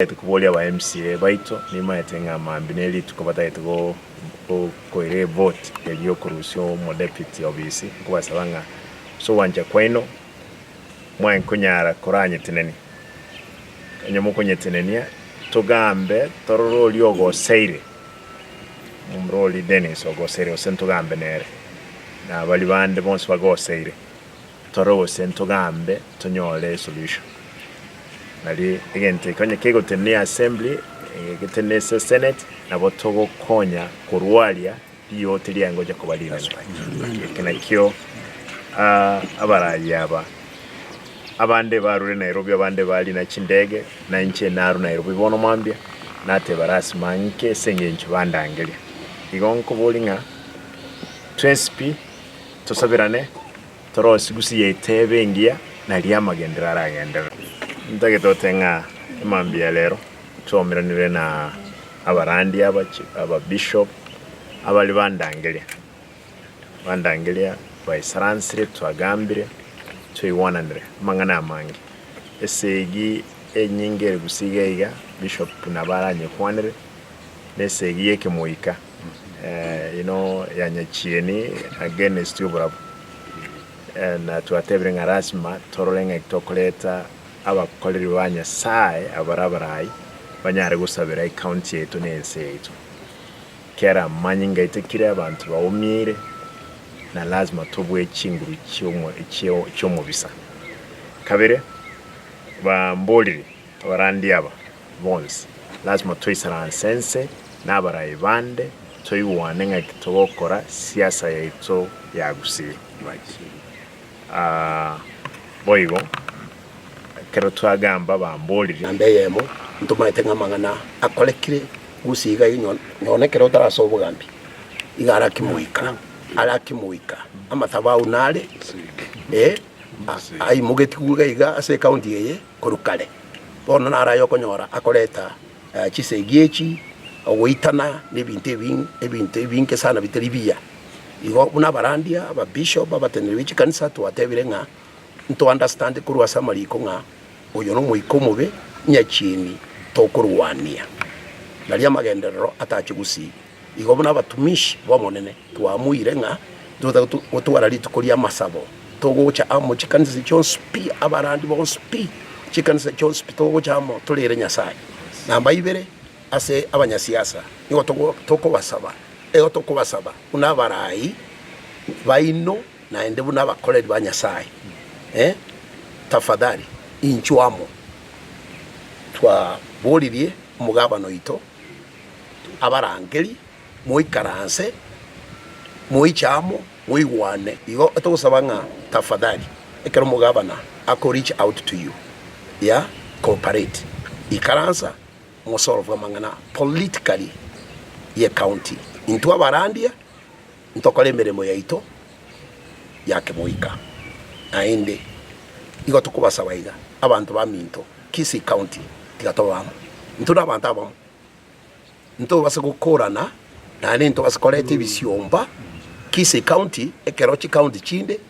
Tukubolia wa MCA baito nima etenga mambineli tukobata etugo ko ire vote eliyo korusyo mo deputy obisi kuba sabanga so wanja kweno mwa nkunyara koranye tineni kanyomo konyetenenia tugambe tororo lyogo seire mumroli Dennis ogo seire osentugambe nere na bali bande bonse bago seire toro osentugambe tonyole solution nali egente kwenye kego tenia assembly getene senate na botogo konya kurwalia iyo tiliango ja kubalina kinakyo abarayi abande barure Nairobi abande bali na chindege na nche naru Nairobi bono mwambia nate barasi manke sengenchi bandangelia igonko bolinga trespi tosabirane torosi gusi yetebe ngia na liamagendera aragendera ndage totenga imambia lero tuomiranire na abarandi aba bishop abali bandangelia baisaransire twagambire tuiwananire mangana amangi esegi enyingere gusigaiga bishop nabaranye kwanire nesegi yeke moika yanyachieni against you na tuatebire ngarasma torolenga tokoleta abakoleri banya sae abarabarai banyare gusabira i-county yetu nense yetu kera manyinga itekire abantu bawumire na lazima tobwe chinguru cyomo bisa kabere bambolire abarandi aba bonse lazima toisara sense nabarai bande toiwane nga kitogokora siasa yetu yagusiye boigo kero twagamba bambolire ambeyemo ntumaitenga mangana akolekire gusiga nyone kero tarasobugambi igara kimuika ala kimuika amathabau nale ai mugeti kuga ase county yeye korukale bono nara yokonyora akoleta chisegiechi ogoitana nebinte binke sana biteribia igo buna barandia aba bishop abatenerichi kanisa twatebire nga nto understand kurwa samariko nga uyo no muikomobe nyachini tokurwania nalia magenderero atachigusi igo buna batumishi bomonene twamuire nga tutwara litukuria masabo togocha amo chikanisa chonspi abarandi bonspi chikanisa chonspi togocha amo tulire nyasaye namba ibere ase abanyasiasa nigo tokobasaba tokobasaba una barai baino na ende buna bakolera banyasaye tafadhali inchwamo twa bolirie mugabano ito abarangeri moikaranse moichamo moiwane igo etogusabanga tafadhali ekero mugabana ako reach out to you cooperate ikaransa mo solve mangana politically ye county into abarandia ntokole meremo yaito yake moika aende igo tukubasabaiga abantu baminto Kisii county tigatobamo ntuna abantu abamo nto base gukorana na nto base kolete bisiomba Kisii county ekerochi county chinde